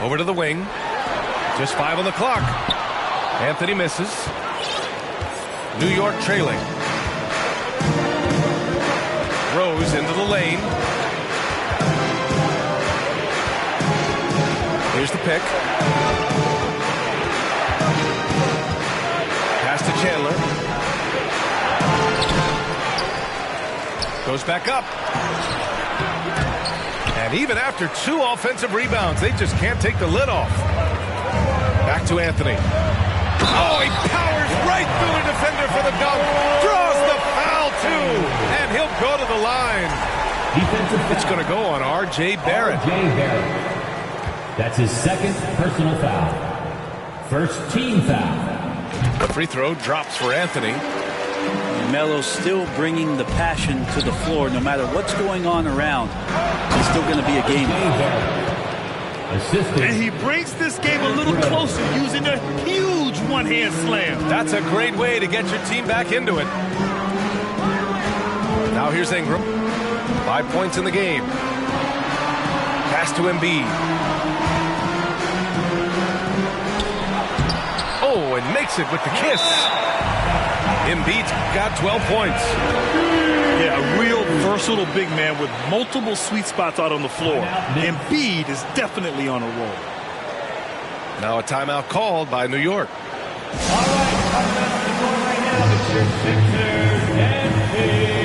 Over to the wing. Just 5 on the clock. Anthony misses. New York trailing. Rose into the lane. Here's the pick. Pass to Chandler. Goes back up. And even after 2 offensive rebounds, they just can't take the lid off. Back to Anthony. Oh, he powers right through a defender for the dunk. Draws the foul, too. And he'll go to the line. It's going to go on R.J. Barrett. That's his second personal foul. First team foul. The free throw drops for Anthony. Melo's still bringing the passion to the floor. No matter what's going on around, he's still going to be a game. And he brings this game a little closer using a huge one-hand slam. That's a great way to get your team back into it. Now here's Ingram. 5 points in the game. Pass to Embiid. Oh, and makes it with the kiss. Embiid's got 12 points. Yeah, a real versatile big man with multiple sweet spots out on the floor. Embiid is definitely on a roll. Now a timeout called by New York. All right now, the Sixers and Kings.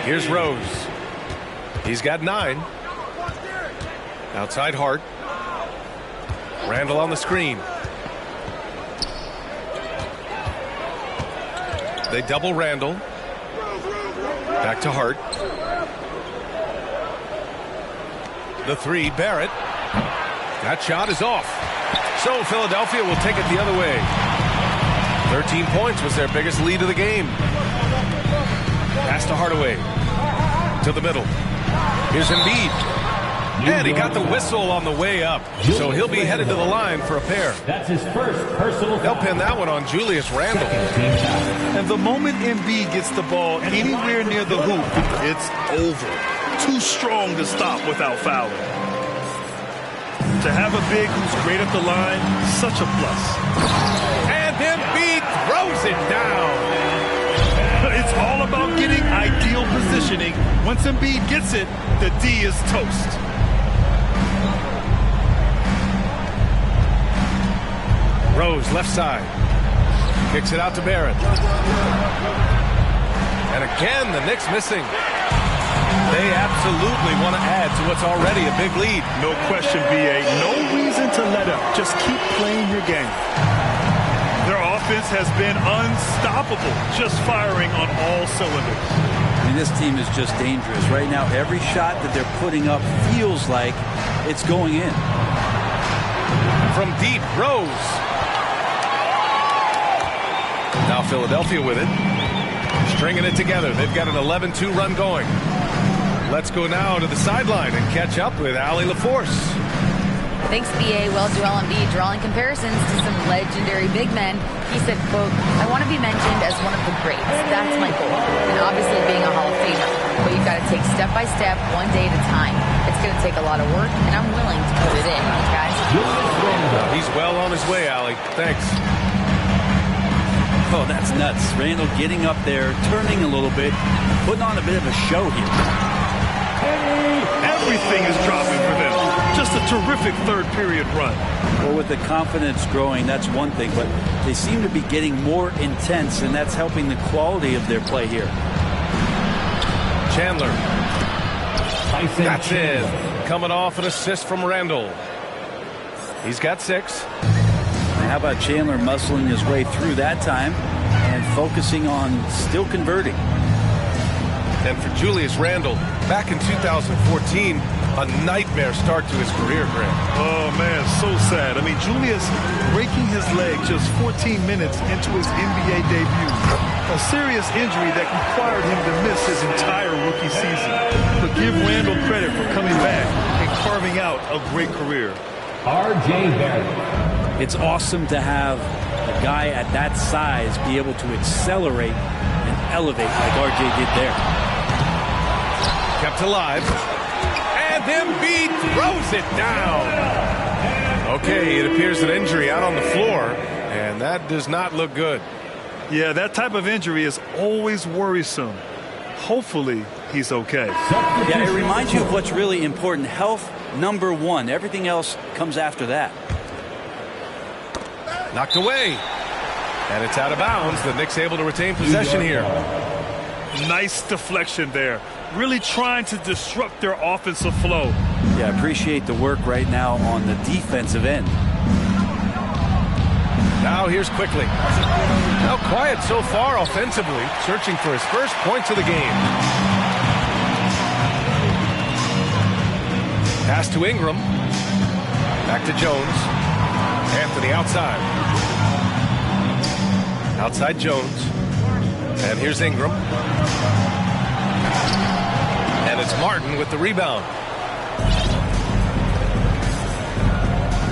Here's Rose. He's got 9. Outside Hart. Randall on the screen. They double Randall. Back to Hart. The 3, Barrett. That shot is off. So Philadelphia will take it the other way. 13 points was their biggest lead of the game. Pass to Hardaway. To the middle. Here's Embiid. And he got the whistle on the way up. So he'll be headed to the line for a pair. That's his first personal foul. They'll pin that one on Julius Randle. And the moment Embiid gets the ball anywhere near the hoop, it's over. Too strong to stop without fouling. To have a big who's great at the line, such a plus. And Embiid throws it down. It's all about getting ideal positioning. Once Embiid gets it, the D is toast. Rose, left side. Kicks it out to Barrett. And again, the Knicks missing. They absolutely want to add to what's already a big lead. No question, B.A. No reason to let up. Just keep playing your game. Their offense has been unstoppable, just firing on all cylinders. I mean, this team is just dangerous. Right now, every shot that they're putting up feels like it's going in. From deep, Rose. Now Philadelphia with it. Stringing it together. They've got an 11-2 run going. Let's go now to the sideline and catch up with Allie LaForce. Thanks, B.A. Well, Joel Embiid drawing comparisons to some legendary big men. He said, quote, "I want to be mentioned as one of the greats. That's my goal." And obviously being a Hall of Famer. But you we've got to take step by step, one day at a time. It's going to take a lot of work, and I'm willing to put it in, guys. He's well on his way, Allie. Thanks. Oh, that's nuts. Randall getting up there, turning a little bit, putting on a bit of a show here. Everything is dropping for them. Just a terrific third period run. Well, with the confidence growing, that's one thing, but they seem to be getting more intense, and that's helping the quality of their play here. Chandler. That's it. Coming off an assist from Randall. He's got 6. And how about Chandler muscling his way through that time and focusing on still converting? And for Julius Randle, back in 2014, a nightmare start to his career, Grant. Oh, man, so sad. I mean, Julius breaking his leg just 14 minutes into his NBA debut. A serious injury that required him to miss his entire rookie season. But give Randle credit for coming back and carving out a great career. R.J. Barrett. It's awesome to have a guy at that size be able to accelerate and elevate like R.J. did there. Kept alive. And Embiid throws it down. Okay, it appears an injury out on the floor, and that does not look good. Yeah, that type of injury is always worrisome. Hopefully, he's okay. Yeah, it reminds you of what's really important. Health, number one. Everything else comes after that. Knocked away. And it's out of bounds. The Knicks able to retain possession here. Nice deflection there. Really trying to disrupt their offensive flow. Yeah, appreciate the work right now on the defensive end. Now here's Quickly. Now quiet so far offensively, searching for his first points of the game. Pass to Ingram. Back to Jones. Anthony outside. Outside Jones. And here's Ingram. And it's Martin with the rebound.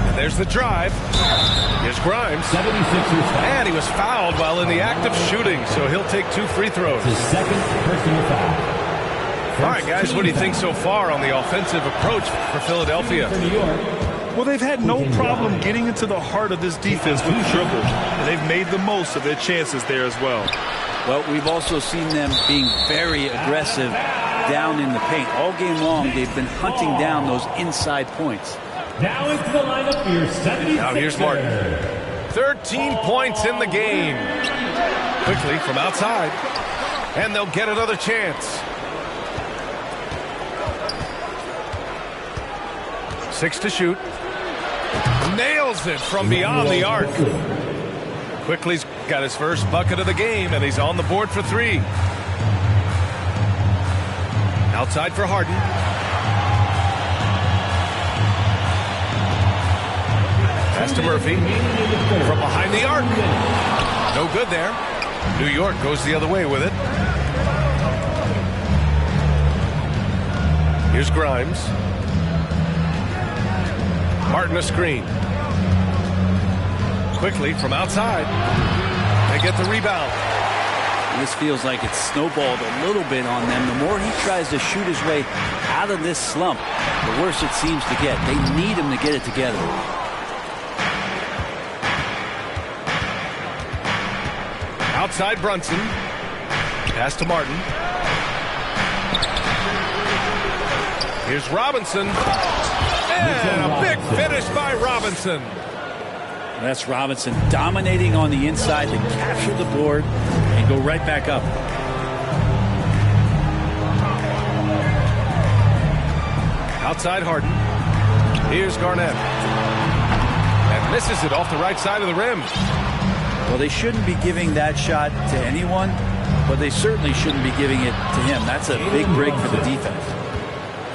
And there's the drive. Here's Grimes. 76ers. And he was fouled while in the act of shooting, so he'll take 2 free throws. His second personal foul. All right, guys, what do you think so far on the offensive approach for Philadelphia? For New York. Well, they've had no problem getting into the heart of this defense with dribbles, and they've made the most of their chances there as well. Well, we've also seen them being very aggressive down in the paint. All game long, they've been hunting down those inside points. Now into the lineup for your 76ers. Now here's Martin. 13 points in the game. Quickly from outside. And they'll get another chance. 6 to shoot. Nails it from beyond the arc. Quickly's got his first bucket of the game, and he's on the board for 3. Outside for Harden. Pass to Murphy. From behind the arc. No good there. New York goes the other way with it. Here's Grimes. Martin a screen. Quickly from outside. They get the rebound. This feels like it's snowballed a little bit on them. The more he tries to shoot his way out of this slump, the worse it seems to get. They need him to get it together. Outside Brunson. Pass to Martin. Here's Robinson. And a big finish by Robinson. That's Robinson dominating on the inside to capture the board and go right back up. Outside Harden. Here's Garnett. And misses it off the right side of the rim. Well, they shouldn't be giving that shot to anyone, but they certainly shouldn't be giving it to him. That's a big break for the defense.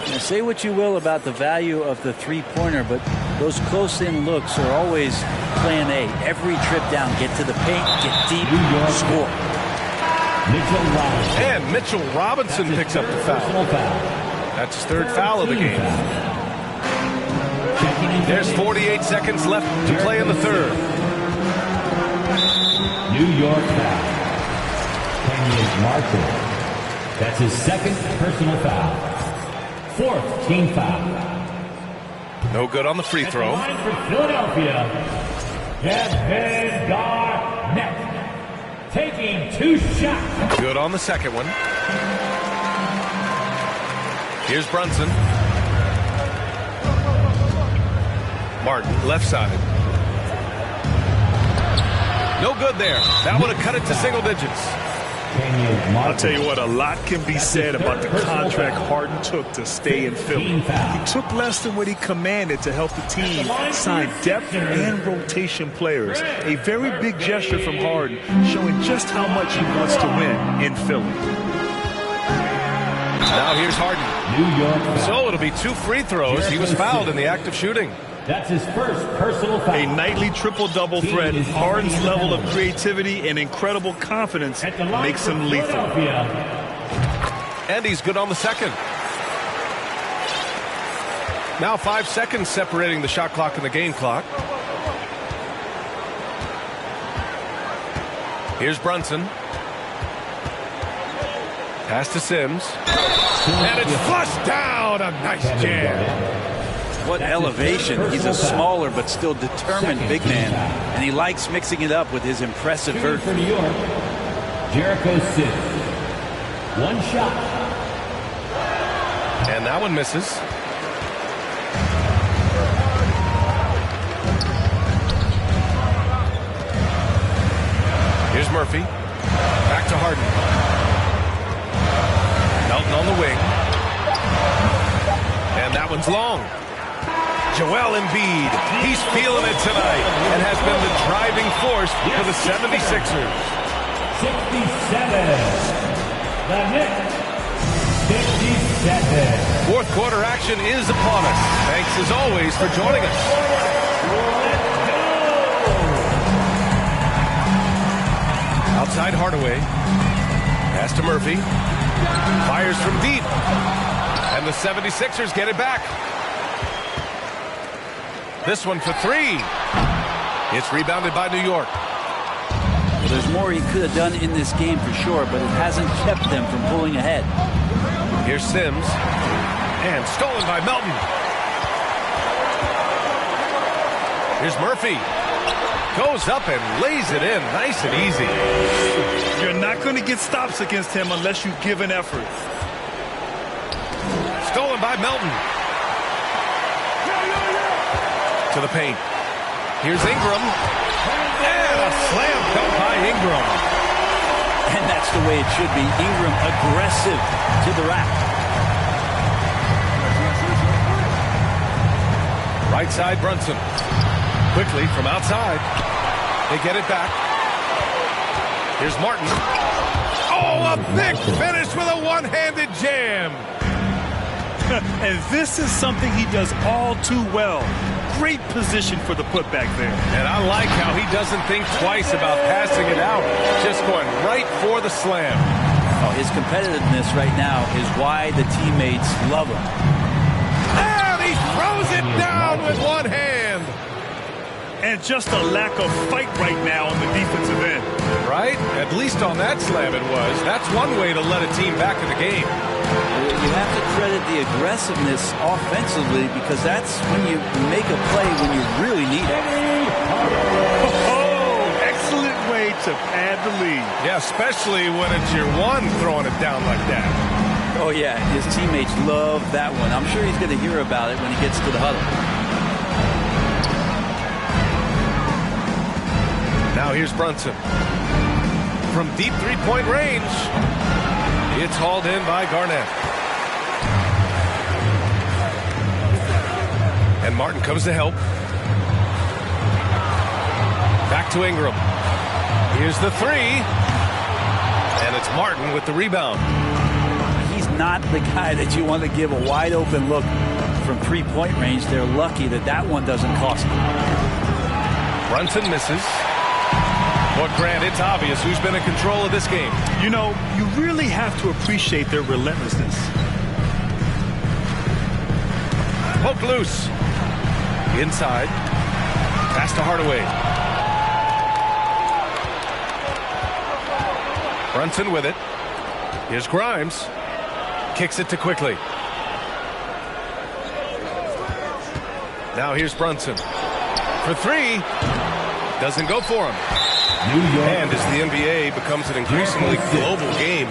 Now, say what you will about the value of the three-pointer, but those close-in looks are always plan A. Every trip down, get to the paint, get deep, score. And Mitchell Robinson picks up the foul. That's his 3rd foul of the game. There's 48 seconds left to play in the 3rd. New York foul. Kenyon Martin. That's his second personal foul. Fourth team foul. No good on the free At the throw. line for Philadelphia, Kevin Garnett. Taking 2 shots. Good on the second one. Here's Brunson. Martin, left side. No good there. That would have cut it to single digits. I'll tell you what, a lot can be said about the contract Harden took to stay in Philly. He took less than what he commanded to help the team sign depth and rotation players. A very big gesture from Harden, showing just how much he wants to win in Philly. Now here's Harden. New York foul. So it'll be 2 free throws. He was fouled in the act of shooting. That's his first personal foul. A nightly triple-double threat. Harden's level of creativity and incredible confidence makes him lethal. And he's good on the second. Now 5 seconds separating the shot clock and the game clock. Here's Brunson. Pass to Sims. And it's flushed down. A nice jam. What elevation. He's a smaller but still determined big man. And he likes mixing it up with his impressive vert. For New York, Jericho Sims. 1 shot. And that one misses. Here's Murphy. Back to Harden. Melton on the wing. And that one's long. Joel Embiid, he's feeling it tonight and has been the driving force for the 76ers. 67. The Knicks. 57. Fourth quarter action is upon us. Thanks as always for joining us. Outside Hardaway. Pass to Murphy. Fires from deep. And the 76ers get it back. This one for 3. It's rebounded by New York. Well, there's more he could have done in this game for sure, but it hasn't kept them from pulling ahead. Here's Sims. And stolen by Melton. Here's Murphy. Goes up and lays it in nice and easy. You're not going to get stops against him unless you give an effort. Stolen by Melton. To the paint. Here's Ingram. And a slam dunk by Ingram. And that's the way it should be. Ingram aggressive to the rack. Right side Brunson. Quickly from outside. They get it back. Here's Martin. Oh, a big finish with a one-handed jam. And this is something he does all too well. Great position for the putback there. And I like how he doesn't think twice about passing it out. Just going right for the slam. Oh, his competitiveness right now is why the teammates love him. And he throws it down with one hand. And just a lack of fight right now on the defensive end. Right? At least on that slam it was. That's one way to let a team back in the game. You have to credit the aggressiveness offensively because that's when you make a play when you really need it. Oh, excellent way to pad the lead. Yeah, especially when it's your one throwing it down like that. Oh, yeah, his teammates love that one. I'm sure he's going to hear about it when he gets to the huddle. Now here's Brunson. From deep three-point range, it's hauled in by Garnett. And Martin comes to help. Back to Ingram. Here's the 3. And it's Martin with the rebound. He's not the guy that you want to give a wide open look from three-point range. They're lucky that that one doesn't cost them. Brunson misses. But Grant, it's obvious who's been in control of this game. You know, you really have to appreciate their relentlessness. Poked loose. Inside. Pass to Hardaway. Brunson with it. Here's Grimes. Kicks it to Quickly. Now here's Brunson. For three. Doesn't go for him. And as the NBA becomes an increasingly global game,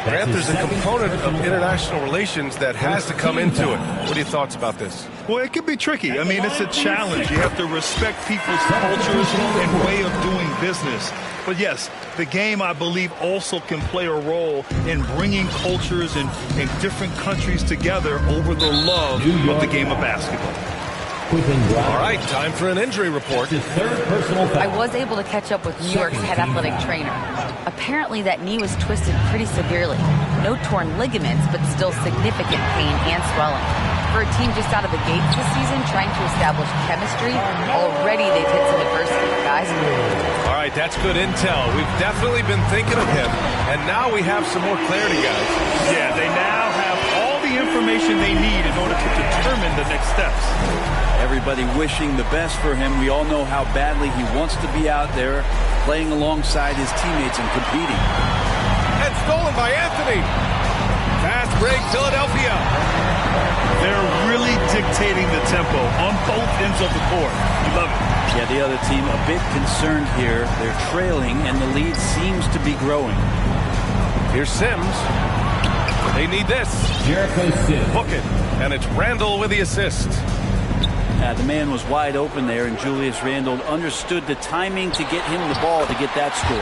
Grant, there's a component of international relations that has to come into it. What are your thoughts about this? Well, it can be tricky. I mean, it's a challenge. You have to respect people's cultures and way of doing business. But yes, the game, I believe, also can play a role in bringing cultures in different countries together over the love of the game of basketball. All right, time for an injury report. I was able to catch up with New York's head athletic trainer. Apparently that knee was twisted pretty severely. No torn ligaments, but still significant pain and swelling. For a team just out of the gates this season trying to establish chemistry, already they've hit some adversity, guys. All right, that's good intel. We've definitely been thinking of him, and now we have some more clarity, guys. Yeah, they now have all the information they need in order to determine the next steps. Everybody wishing the best for him. We all know how badly he wants to be out there playing alongside his teammates and competing. And stolen by Anthony. Fast break, Philadelphia. They're really dictating the tempo on both ends of the court. You love it. Yeah, the other team a bit concerned here. They're trailing, and the lead seems to be growing. Here's Sims. They need this. Jericho Sims. Book it. And it's Randall with the assist. The man was wide open there, and Julius Randle understood the timing to get him the ball to get that score.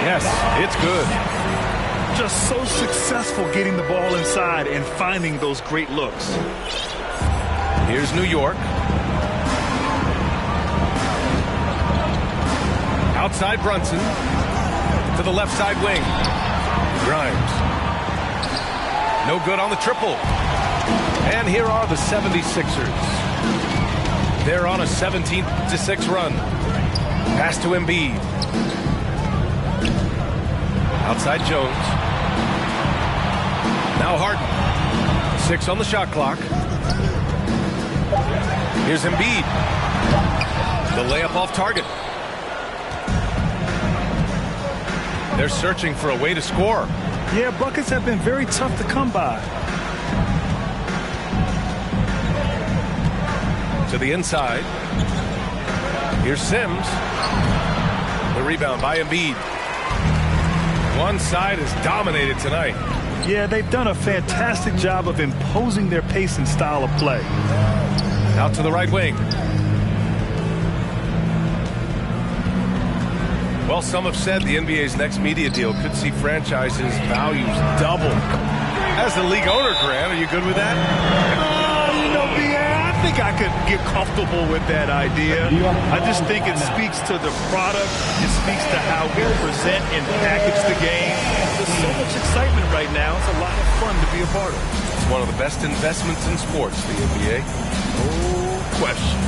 Yes, it's good. Just so successful getting the ball inside and finding those great looks. Here's New York. Outside Brunson. To the left side wing. Grimes. No good on the triple. And here are the 76ers. They're on a 17-6 run. Pass to Embiid. Outside Jones. Now Harden. 6 on the shot clock. Here's Embiid. The layup off target. They're searching for a way to score. Yeah, buckets have been very tough to come by. To the inside. Here's Sims. The rebound by Embiid. One side is dominated tonight. Yeah, they've done a fantastic job of imposing their pace and style of play. Out to the right wing. Well, some have said the NBA's next media deal could see franchises' values double. As the league owner, Grant, are you good with that? I think I could get comfortable with that idea. I just think it speaks to the product. It speaks to how we present and package the game. There's so much excitement right now. It's a lot of fun to be a part of. It's one of the best investments in sports, the NBA. No question.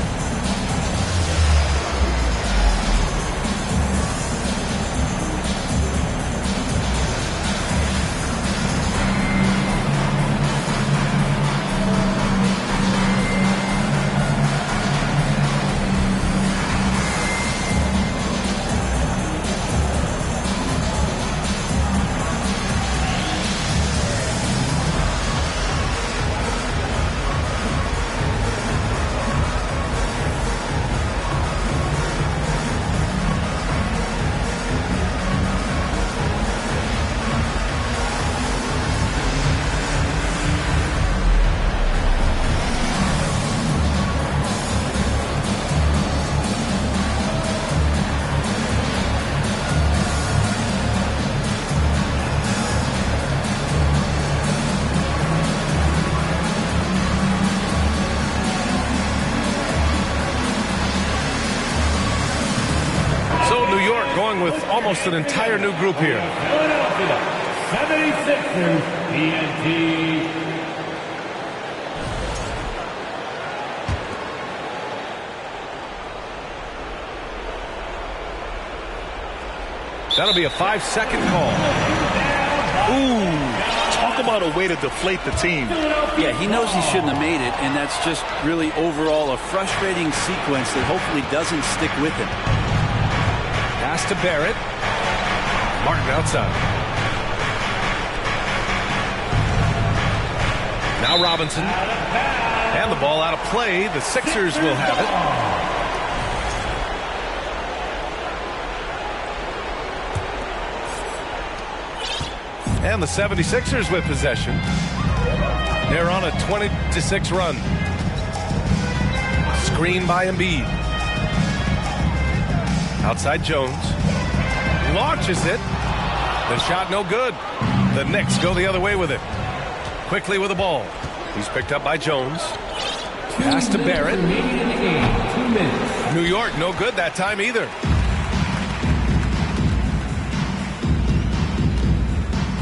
With almost an entire new group here. Philadelphia 76ers TNT. That'll be a 5-second call. Ooh, talk about a way to deflate the team. Yeah, he knows he shouldn't have made it, and that's just really overall a frustrating sequence that hopefully doesn't stick with him. Pass to Barrett. Martin outside. Now Robinson. And the ball out of play. The Sixers will have it. And the 76ers with possession. They're on a 20-6 run. Screen by Embiid. Outside Jones. Launches it. The shot no good. The Knicks go the other way with it. Quickly with the ball. He's picked up by Jones. Pass to Barrett. New York no good that time either.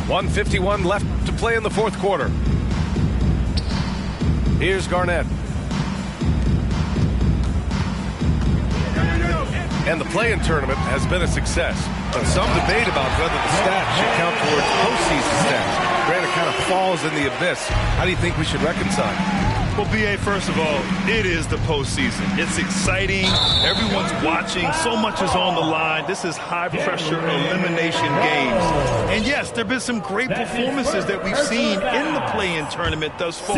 .151 left to play in the fourth quarter. Here's Garnett. And the play-in tournament has been a success. But some debate about whether the stats should count towards postseason stats. Granted, kind of falls in the abyss. How do you think we should reconcile? Well, B.A., first of all, it is the postseason. It's exciting. Everyone's watching. So much is on the line. This is high-pressure elimination games. And, yes, there have been some great performances that we've seen in the play-in tournament thus far.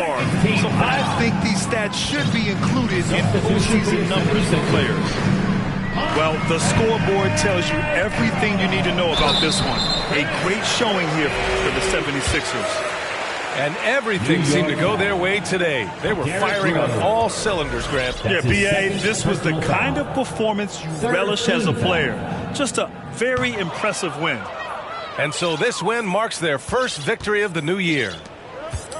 So I think these stats should be included in postseason numbers for players. Well, the scoreboard tells you everything you need to know about this one. A great showing here for the 76ers. And everything seemed to go their way today. They were firing on all cylinders, Grant. Yeah, B.A., this was the kind of performance you relish as a player. Just a very impressive win. And so this win marks their first victory of the new year.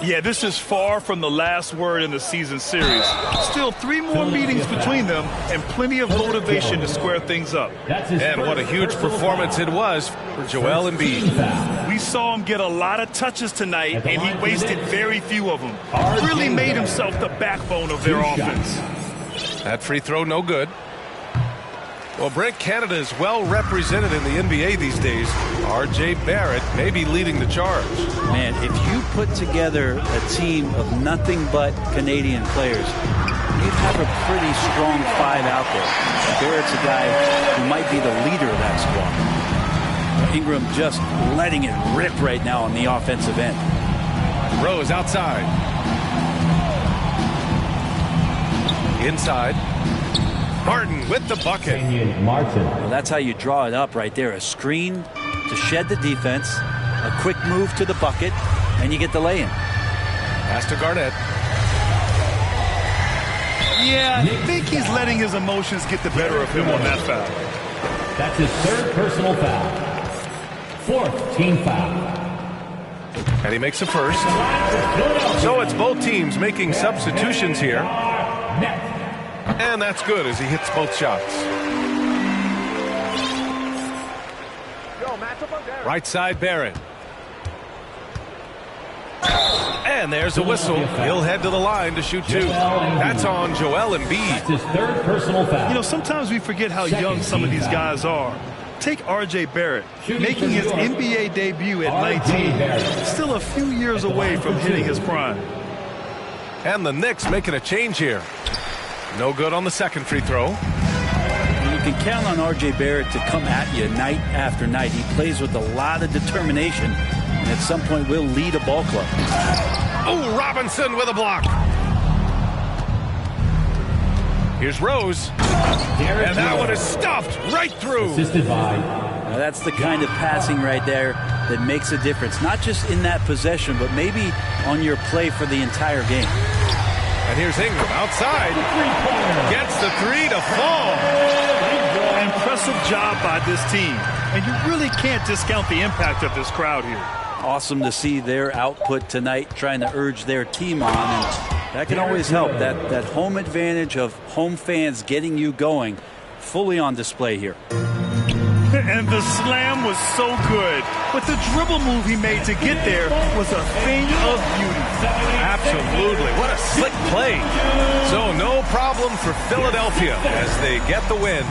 Yeah, this is far from the last word in the season series. Still 3 more meetings between them and plenty of motivation to square things up. And what a huge performance it was for Joel Embiid. We saw him get a lot of touches tonight, and he wasted very few of them. Really made himself the backbone of their offense. That free throw no good. Well, Brent, Canada is well represented in the NBA these days. R.J. Barrett may be leading the charge. Man, if you put together a team of nothing but Canadian players, you'd have a pretty strong 5 out there. Barrett's a guy who might be the leader of that squad. Ingram just letting it rip right now on the offensive end. Rose outside. Inside. Martin with the bucket. Well, that's how you draw it up right there. A screen to shed the defense, a quick move to the bucket, and you get the lay-in. Pass to Garnett. Yeah, I think he's letting his emotions get the better of him on that foul. That's his 3rd personal foul. 4th team foul. And he makes a first. So it's both teams making substitutions here. And that's good as he hits both shots. Right side, Barrett. And there's a whistle. He'll head to the line to shoot 2. That's on Joel Embiid. That's his 3rd personal foul. You know, sometimes we forget how young some of these guys are. Take R.J. Barrett, making his NBA debut at 19. Still a few years away from hitting his prime. And the Knicks making a change here. No good on the second free throw. You can count on R.J. Barrett to come at you night after night. He plays with a lot of determination, and at some point will lead a ball club. Oh, Robinson with a block. Here's Rose. And that one is stuffed right through. Assisted by. Now that's the kind of passing right there that makes a difference. Not just in that possession, but maybe on your play for the entire game. And here's Ingram outside. Gets the 3 to fall. Impressive job by this team. And you really can't discount the impact of this crowd here. Awesome to see their output tonight, trying to urge their team on. And that can always help. That home advantage of home fans getting you going, fully on display here. And the slam was so good. But the dribble move he made to get there was a thing of beauty. Absolutely. What a slick play. So no problem for Philadelphia as they get the win.